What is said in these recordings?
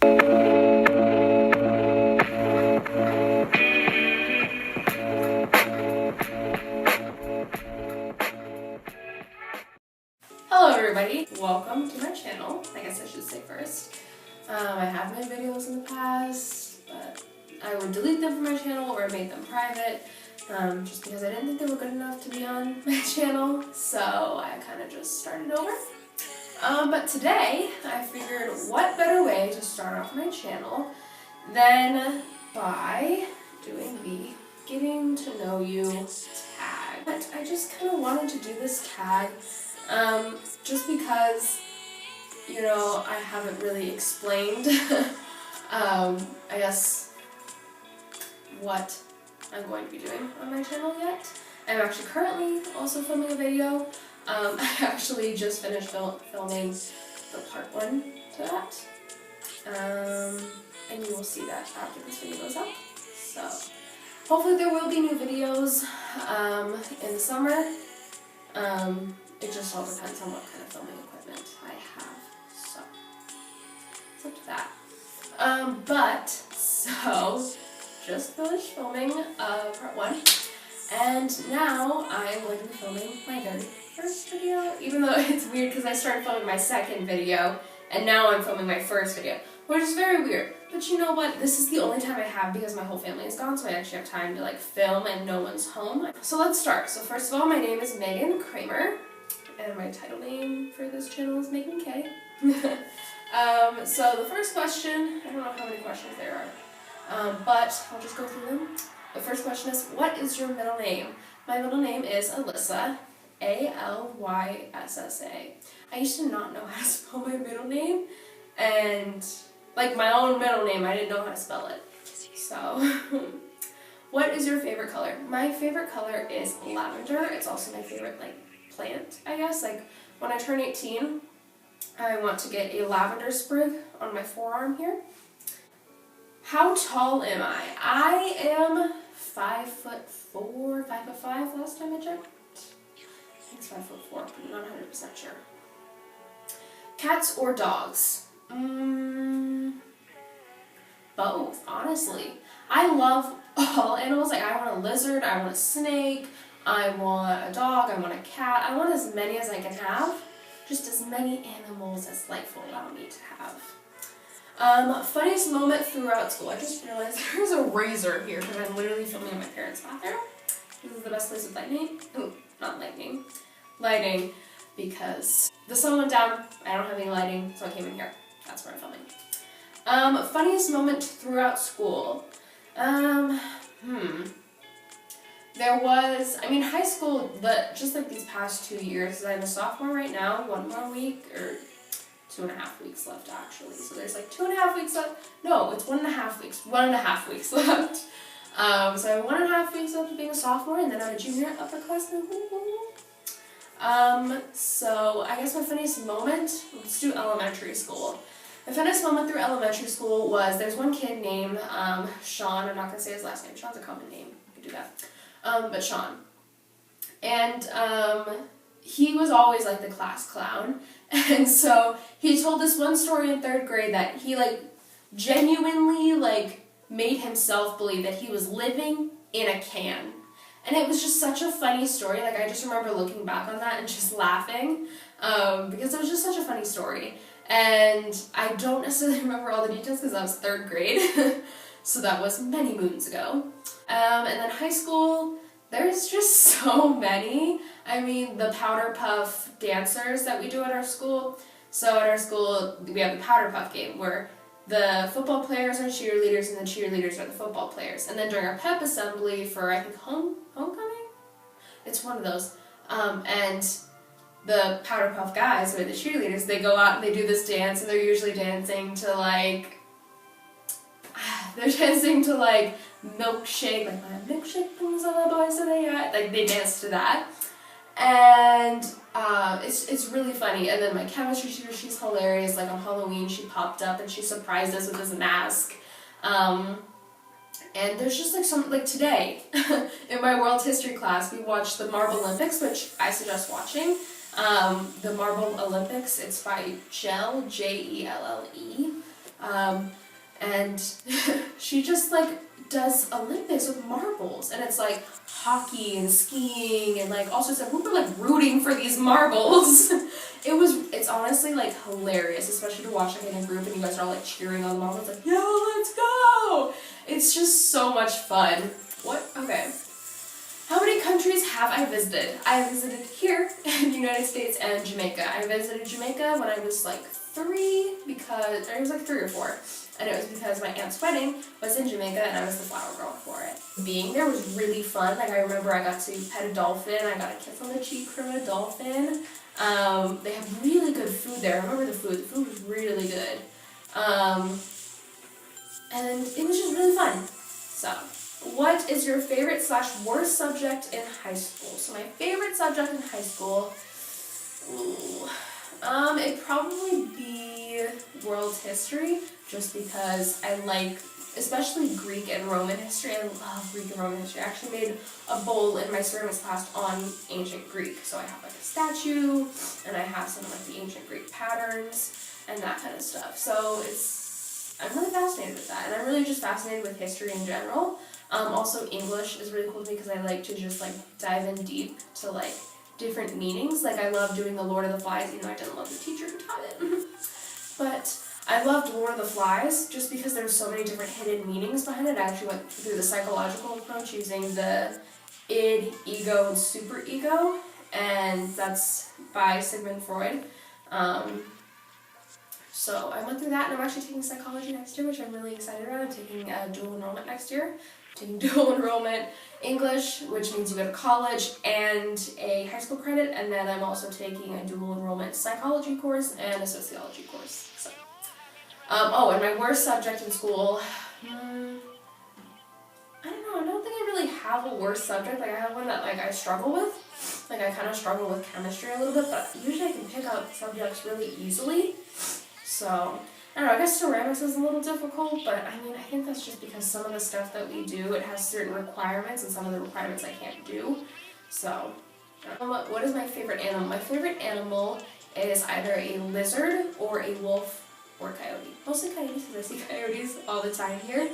Hello everybody, welcome to my channel. I guess I should say first. I have made videos in the past, but I would delete them from my channel or make them private, just because I didn't think they were good enough to be on my channel, so I kind of just started over. But today, I figured what better way to start off my channel than by doing the Getting to Know You tag. But I just kind of wanted to do this tag just because, you know, I haven't really explained, I guess, what I'm going to be doing on my channel yet. I'm actually currently also filming a video. I actually just finished filming the part 1 to that, and you will see that after this video goes up. So, hopefully there will be new videos in the summer. It just all depends on what kind of filming equipment I have, so it's up to that. So, just finished filming part 1, and now I'm going to be filming my very first video, even though it's weird because I started filming my second video, and now I'm filming my first video, which is very weird. But you know what? This is the only time I have because my whole family is gone, so I actually have time to like film and no one's home. So let's start. So first of all, my name is Megan Kramer. And my title name for this channel is Megan K. So the first question, I don't know how many questions there are, but I'll just go through them. The first question is, what is your middle name? My middle name is Alyssa, A-L-Y-S-S-A. I used to not know how to spell my middle name, and like my own middle name, I didn't know how to spell it. So, what is your favorite color? My favorite color is lavender. It's also my favorite plant, I guess. Like when I turn 18, I want to get a lavender sprig on my forearm here. How tall am I? I am 5'4", 5'5" last time I checked. I think it's 5'4", but I'm not 100% sure. Cats or dogs? Both, honestly. I love all animals. Like I want a lizard, I want a snake, I want a dog, I want a cat. I want as many as I can have. Just as many animals as life will allow me to have. Funniest moment throughout school. I just realized there's a razor here because I'm literally filming in my parents' bathroom. This is the best place with lightning. Ooh, not lightning. Lighting, because the sun went down, I don't have any lighting, so I came in here. That's where I'm filming. Funniest moment throughout school. There was, high school, just like these past 2 years, I'm a sophomore right now, 1 more week, or 2.5 weeks left actually. So there's like 2.5 weeks left. No, it's 1.5 weeks. 1.5 weeks left. So I have 1.5 weeks left of being a sophomore, and then I'm a junior upperclassman. So I guess my funniest moment, let's do elementary school. My funniest moment through elementary school was, there's one kid named Sean. I'm not going to say his last name. Sean's a common name. You can do that. But Sean. And he was always like the class clown. And so he told this one story in 3rd grade that he genuinely made himself believe that he was living in a can. And it was just such a funny story. I just remember looking back on that and just laughing, because it was just such a funny story. And I don't necessarily remember all the details because that was 3rd grade. So that was many moons ago. And then high school, there's just so many. The Powder Puff dancers that we do at our school. So at our school, we have the Powder Puff game where the football players are cheerleaders and the cheerleaders are the football players. And then during our pep assembly for, I think, homecoming? It's one of those. And the Powder Puff guys, or the cheerleaders, they go out and they do this dance, and they're usually dancing to Milkshake, my milkshake brings all the boys to the yard. They dance to that. And it's really funny. And then my chemistry teacher, she's hilarious. On Halloween, she popped up and she surprised us with this mask. And there's just today, in my world history class, we watched the Marble Olympics, which I suggest watching. The Marble Olympics, it's by Jell, J-E-L-L-E. And she just like does Olympics with marbles, and it's like hockey and skiing and like all sorts of, we were like rooting for these marbles. It's honestly like hilarious, especially to watch like in a group and you guys are all like cheering on the marbles, like, yeah, let's go! It's just so much fun. What? Okay. How many countries have I visited? I visited here in the United States and Jamaica. I visited Jamaica when I was like 3 because, or it was like 3 or 4. And it was because my aunt's wedding was in Jamaica and I was the flower girl for it. Being there was really fun. Like I remember I got to pet a dolphin. I got a kiss on the cheek from a dolphin. They have really good food there. I remember the food. The food was really good. And it was just really fun. So, what is your favorite / worst subject in high school? So my favorite subject in high school, it'd probably be world history, just because I like, especially Greek and Roman history. I love Greek and Roman history. I actually made a bowl in my ceramics class on ancient Greek. So I have like a statue, and I have some of like the ancient Greek patterns and that kind of stuff. So I'm really fascinated with that, and I'm really just fascinated with history in general. Also English is really cool to me because I like to just like dive in deep to like different meanings. Like I love doing the Lord of the Flies, even though I didn't love the teacher who taught it. But I loved Lord of the Flies just because there were so many different hidden meanings behind it. I actually went through the psychological approach using the id, ego, and superego, and that's by Sigmund Freud. So I went through that, and I'm actually taking psychology next year, which I'm really excited about. I'm taking dual enrollment next year. Taking dual enrollment English, which means you go to college and a high school credit, and then I'm also taking a dual enrollment psychology course and a sociology course. So, and my worst subject in school, I don't know. I don't think I really have a worst subject. Like I have one that like I struggle with. Like I kind of struggle with chemistry a little bit, but usually I can pick up subjects really easily. So. I don't know, I guess ceramics is a little difficult, but I mean, I think that's just because some of the stuff that we do, it has certain requirements, and some of the requirements I can't do. So, what is my favorite animal? My favorite animal is either a lizard or a wolf or coyote. Mostly coyotes, because I see coyotes all the time here.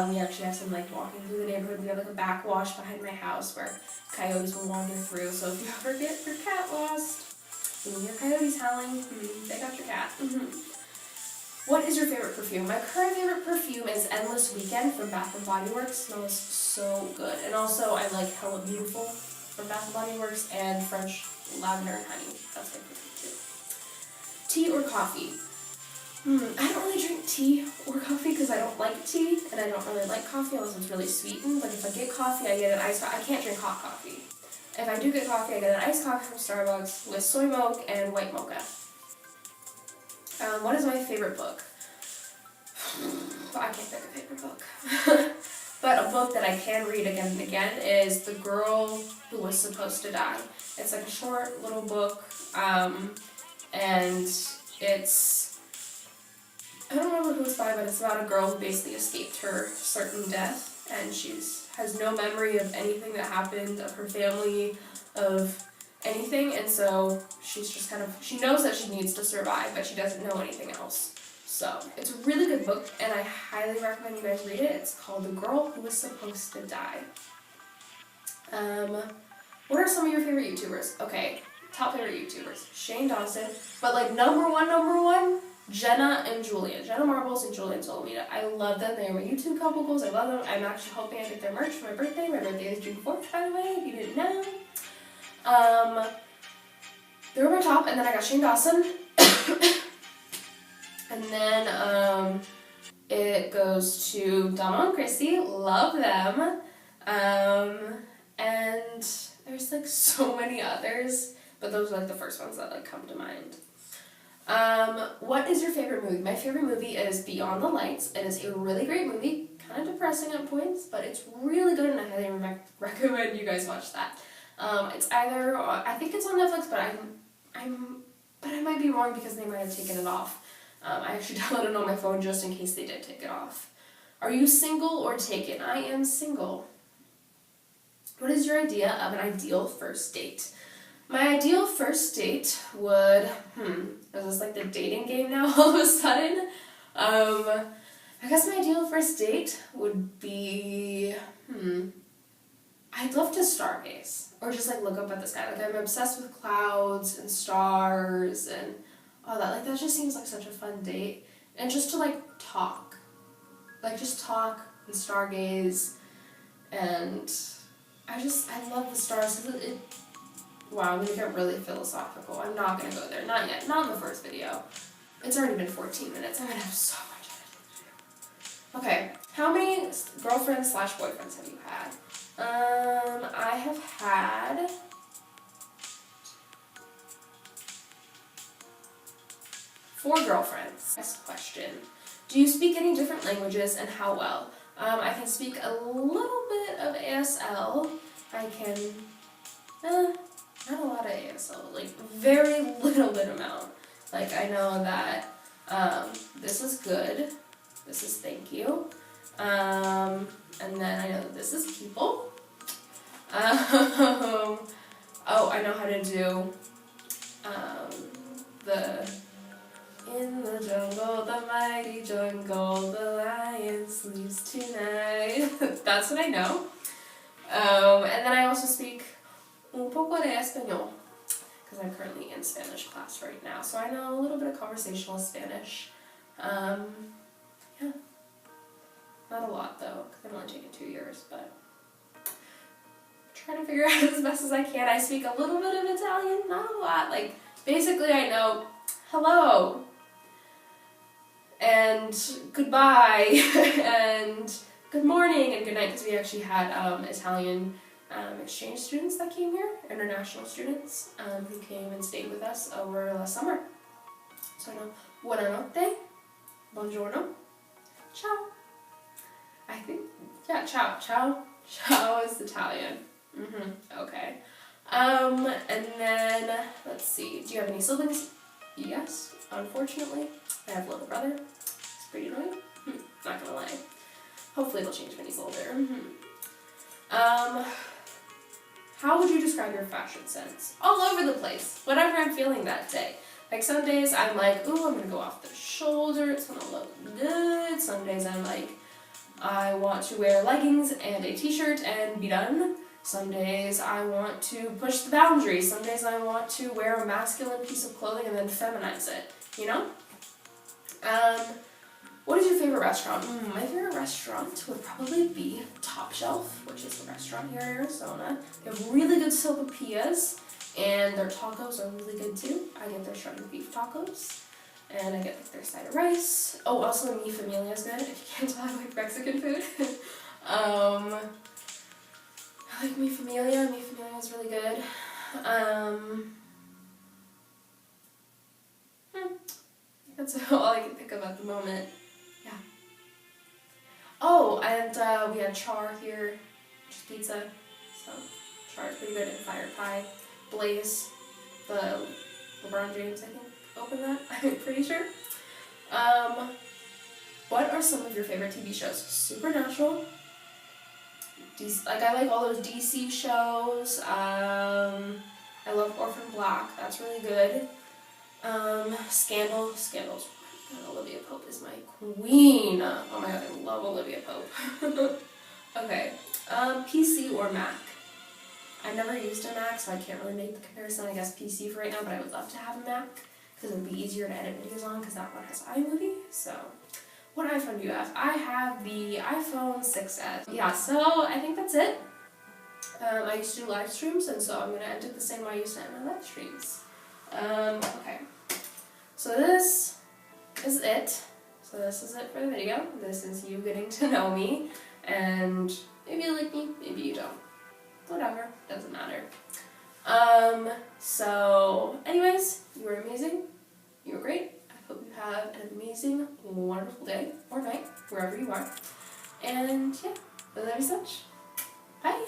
We actually have some, like, walking through the neighborhood. We have, like, a backwash behind my house where coyotes will wander through. So if you ever get your cat lost, and you hear coyotes howling, they got your cat. What is your favorite perfume? My current favorite perfume is Endless Weekend from Bath & Body Works. It smells so good. And also I like Hella Beautiful from Bath & Body Works and French Lavender and Honey. That's my perfume too. Tea or coffee? I don't really drink tea or coffee because I don't like tea, and I don't really like coffee unless it's really sweetened. But if I get coffee, I get an iced coffee. I can't drink hot coffee. If I do get coffee, I get an iced coffee from Starbucks with soy milk and white mocha. What is my favorite book? I can't pick a favorite book. But a book that I can read again and again is The Girl Who Was Supposed to Die. It's like a short little book, and it's, I don't remember who it's by, but it's about a girl who basically escaped her certain death, and has no memory of anything that happened, of her family, of anything, and so she's just kind of, she knows that she needs to survive, but she doesn't know anything else. So, it's a really good book, and I highly recommend you guys read it. It's called The Girl Who Was Supposed to Die. What are some of your favorite YouTubers? Okay, top favorite YouTubers. Shane Dawson, but like number one, Jenna and Julian. Jenna Marbles and Julian Solomita. I love them. They are my YouTube couple goals. I love them. I'm actually hoping I get their merch for my birthday. My birthday is June 4th, by the way, if you didn't know. They were my top, and then I got Shane Dawson. And then, it goes to Donna and Chrissy. Love them. And there's like so many others, but those are like the first ones that like come to mind. What is your favorite movie? My favorite movie is Beyond the Lights. It is a really great movie, kind of depressing at points, but it's really good, and I highly recommend you guys watch that. It's either, I think it's on Netflix, but I might be wrong because they might have taken it off. I actually downloaded it on my phone just in case they did take it off. Are you single or taken? I am single. What is your idea of an ideal first date? My ideal first date would, is this like the dating game now all of a sudden? I guess my ideal first date would be, I'd love to stargaze, or just like look up at the sky. Like I'm obsessed with clouds and stars and all that. Like that just seems like such a fun date. And just to like talk. Like just talk and stargaze. And I love the stars. Wow, I'm gonna get really philosophical. I'm not gonna go there. Not yet. Not in the first video. It's already been 14 minutes. I'm gonna have so much editing to do. Okay, how many girlfriends / boyfriends have you had? I have had 4 girlfriends. Next question. Do you speak any different languages and how well? I can speak a little bit of ASL. I can, not a lot of ASL, like very little bit amount. Like I know that this is good, this is thank you, and then I know that this is people. Oh, I know how to do the in the jungle, the mighty jungle, the lion sleeps tonight. That's what I know. And then I also speak un poco de español, because I'm currently in Spanish class right now, so I know a little bit of conversational Spanish. Yeah. Not a lot though, because I've only taken 2 years, but trying to figure out as best as I can. I speak a little bit of Italian, not a lot. Like, basically I know hello, and goodbye, and good morning, and good night, because we actually had Italian exchange students that came here, international students, who came and stayed with us over last summer. So I know buonanotte, buongiorno, ciao. I think, yeah, ciao, ciao. Ciao is Italian. Okay. And then, let's see, do you have any siblings? Yes, unfortunately. I have a little brother. He's pretty annoying. Not gonna lie. Hopefully it'll change when he's older. How would you describe your fashion sense? All over the place. Whatever I'm feeling that day. Like some days I'm like, ooh, I'm gonna go off the shoulder. It's gonna look good. Some days I'm like, I want to wear leggings and a t-shirt and be done. Some days I want to push the boundaries. Some days I want to wear a masculine piece of clothing and then feminize it, you know? What is your favorite restaurant? My favorite restaurant would probably be Top Shelf, which is a restaurant here in Arizona. They have really good sopapillas, and their tacos are really good too. I get their shredded beef tacos, and I get like their side of rice. Oh, also Mi Familia is good, if you can't tell I like Mexican food. I like Mi Familia. Mi Familia is really good. That's all I can think of at the moment. Yeah. Oh, and we had Char here, which is pizza. So Char is pretty good, and Fire Pie. Blaze, the LeBron James, I think, opened that. I'm pretty sure. What are some of your favorite TV shows? Supernatural. I like all those DC shows. I love Orphan Black. That's really good. Scandal's really good. Olivia Pope is my queen. Oh my god, I love Olivia Pope. Okay. PC or Mac? I've never used a Mac, so I can't really make the comparison. I guess PC for right now, but I would love to have a Mac because it would be easier to edit videos on because that one has iMovie. So, what iPhone do you have? I have the iPhone 6s. Yeah, so I think that's it. I used to do live streams, and so I'm going to end it the same way I used to end my live streams. Okay. So this is it. So this is it for the video. This is you getting to know me, and maybe you like me, maybe you don't. Whatever, doesn't matter. So anyways, you were amazing. You were great. I hope you have an amazing, wonderful day or night, wherever you are. And yeah, I love you so much. Bye!